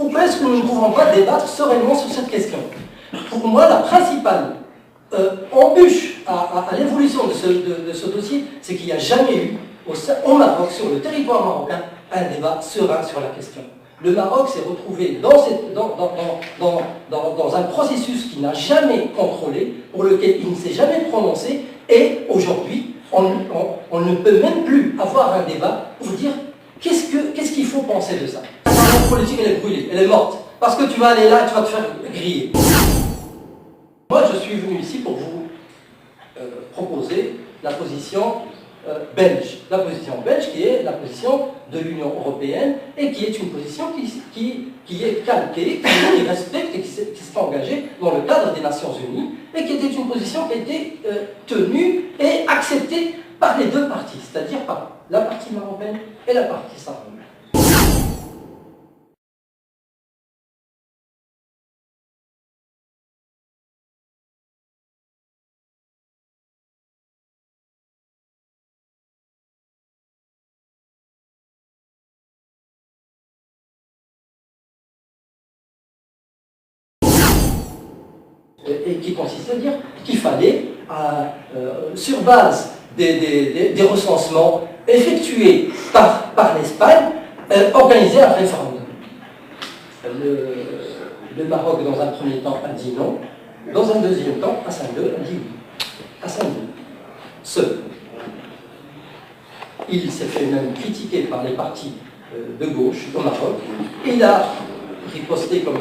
Pourquoi est-ce que nous ne pouvons pas débattre sereinement sur cette question? Pour moi, la principale embûche à l'évolution de ce dossier, c'est qu'il n'y a jamais eu au Maroc, sur le territoire marocain, un débat serein sur la question. Le Maroc s'est retrouvé dans un processus qu'il n'a jamais contrôlé, pour lequel il ne s'est jamais prononcé, et aujourd'hui, on ne peut même plus avoir un débat pour dire qu'est-ce qu'il faut penser de ça. La politique, elle est brûlée, elle est morte, parce que tu vas aller là, tu vas te faire griller. Moi, je suis venu ici pour vous proposer la position belge. La position belge qui est la position de l'Union européenne et qui est une position qui est calquée, qui respecte et qui s'est engagée dans le cadre des Nations Unies et qui était une position qui a été tenue et acceptée par les deux parties, c'est-à-dire par la partie marocaine et la partie sahraoui. Et qui consiste à dire qu'il fallait, sur base des recensements effectués par l'Espagne, organiser un référendum. Le Maroc, dans un premier temps, a dit non. Dans un deuxième temps, Hassan II a dit oui. Hassan II, seul. Il s'est fait même critiquer par les partis de gauche au Maroc. Il a riposté comme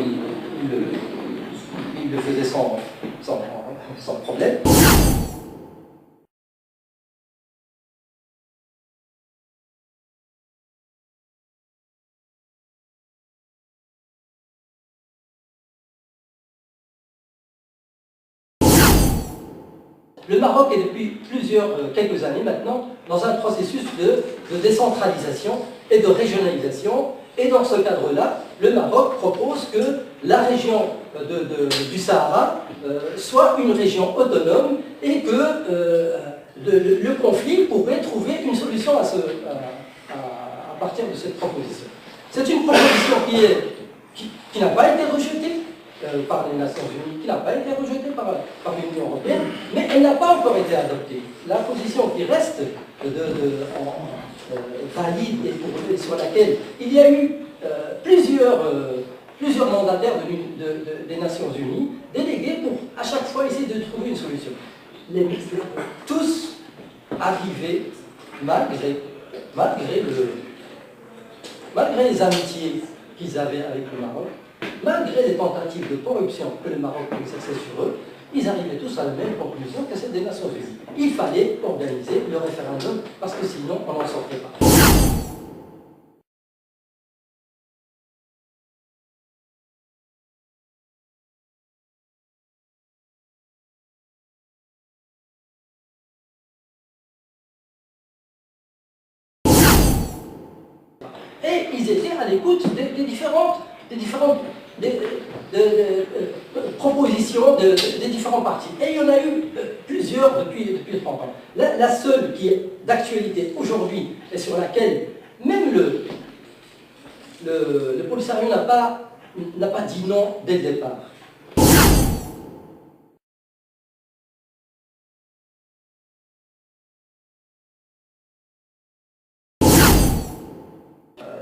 il le faisait sans problème. Le Maroc est depuis quelques années maintenant dans un processus de décentralisation et de régionalisation. Et dans ce cadre-là, le Maroc propose que la région du Sahara soit une région autonome et que le conflit pourrait trouver une solution à partir de cette proposition. C'est une proposition qui n'a pas été rejetée par les Nations Unies, qui n'a pas été rejetée par l'Union européenne, mais elle n'a pas encore été adoptée. La position qui reste valide et sur laquelle il y a eu plusieurs mandataires des Nations Unies délégués pour à chaque fois essayer de trouver une solution. Tous arrivaient malgré les amitiés qu'ils avaient avec le Maroc, malgré les tentatives de corruption que le Maroc exerçait sur eux, ils arrivaient tous à la même conclusion que celle des Nations Unies. Il fallait organiser le référendum parce que sinon on n'en sortait pas. Et ils étaient à l'écoute des différentes propositions des différents partis. Et il y en a eu plusieurs depuis 30 ans. La seule qui est d'actualité aujourd'hui et sur laquelle même le Polisario n'a pas dit non dès le départ.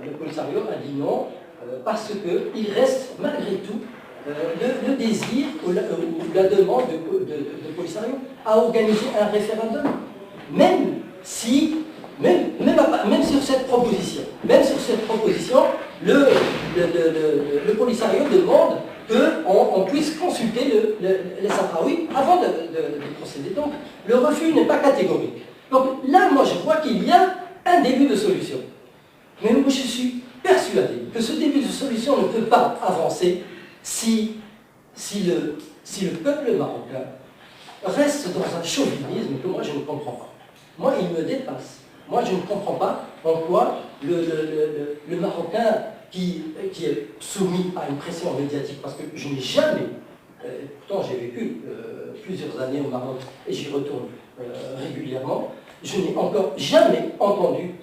Le Polisario a dit non parce qu'il reste malgré tout le désir ou la demande de Polisario à organiser un référendum, même sur cette proposition. Même sur cette proposition, le Polisario demande qu'on puisse consulter les Sahraouis avant de procéder. Donc le refus n'est pas catégorique. Donc là, moi je vois qu'il y a un début de solution. Mais moi, je suis persuadé que ce début de solution ne peut pas avancer si le peuple marocain reste dans un chauvinisme que moi, je ne comprends pas. Moi, il me dépasse. Moi, je ne comprends pas en quoi le Marocain qui est soumis à une pression médiatique, parce que je n'ai jamais, pourtant j'ai vécu plusieurs années au Maroc et j'y retourne régulièrement, je n'ai encore jamais entendu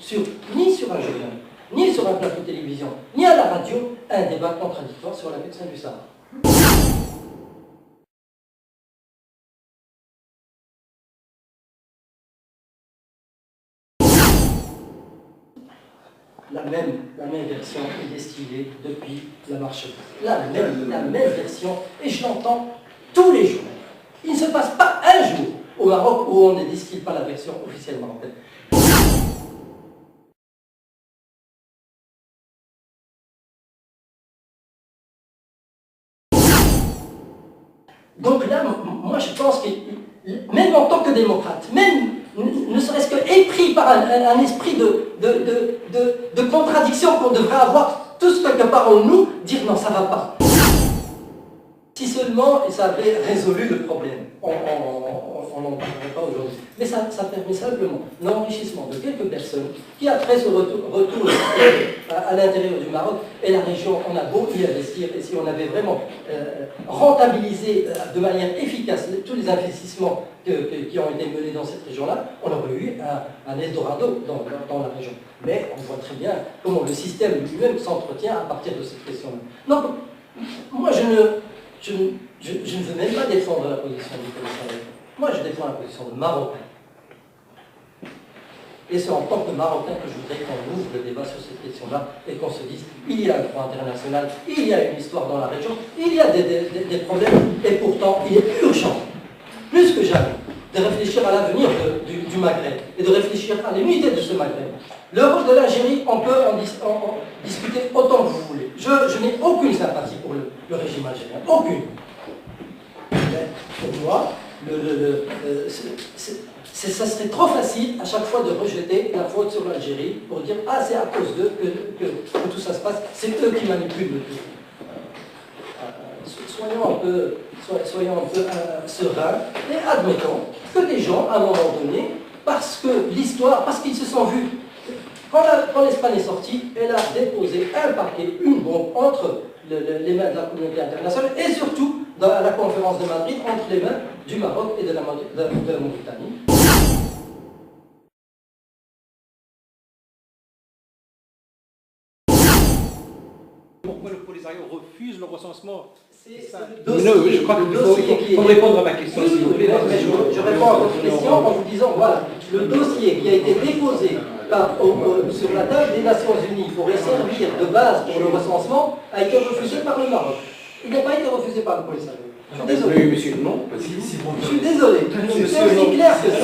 ni sur un journal, ni sur un plateau de télévision, ni à la radio, un débat contradictoire sur la question du Sahara. La même version est distillée depuis la marche. La même version, et je l'entends tous les jours. Il ne se passe pas un jour au Maroc où on ne distille pas la version officielle marocaine. Donc là, moi je pense que, même en tant que démocrate, même ne serait-ce que épris par un esprit de contradiction qu'on devrait avoir tous quelque part en nous, dire non, ça ne va pas. Si seulement ça avait résolu le problème, on n'en parlerait pas aujourd'hui. Mais ça permet simplement l'enrichissement de quelques personnes qui, après ce retour à l'intérieur du Maroc et la région, on a beau y investir, et si on avait vraiment rentabilisé de manière efficace tous les investissements qui ont été menés dans cette région-là, on aurait eu un Eldorado dans la région. Mais on voit très bien comment le système lui-même s'entretient à partir de cette question-là. Donc, moi je ne veux même pas défendre la position du Polisario. Moi, je défends la position de Marocain. Et c'est en tant que Marocain que je voudrais qu'on ouvre le débat sur cette question-là et qu'on se dise, il y a un droit international, il y a une histoire dans la région, il y a des problèmes, et pourtant, il est urgent, plus que jamais, de réfléchir à l'avenir du Maghreb et de réfléchir à l'unité de ce Maghreb. Le rôle de l'Algérie, on peut en discuter autant que vous voulez. Je n'ai aucune sympathie pour le régime algérien, aucune. Mais pour moi, ça serait trop facile à chaque fois de rejeter la faute sur l'Algérie pour dire « Ah, c'est à cause d'eux que tout ça se passe, c'est eux qui manipulent le tout. » Soyons un peu sereins et admettons que des gens, à un moment donné, parce qu'ils se sont vus, quand l'Espagne est sortie, elle a déposé un paquet, une bombe entre les mains de la communauté internationale et surtout dans la conférence de Madrid entre les mains du Maroc et de la Mauritanie. Pourquoi le Polisario refuse le recensement? Je crois qu'il faut répondre à ma question, s'il vous plaît. Je réponds à votre question en vous disant, voilà, le dossier qui a été déposé sur la table des Nations Unies pour servir de base pour le recensement a été refusé par le Maroc. Il n'a pas été refusé par le Polisario. Je suis désolé. Monsieur, non. Je suis désolé. C'est aussi clair que ça.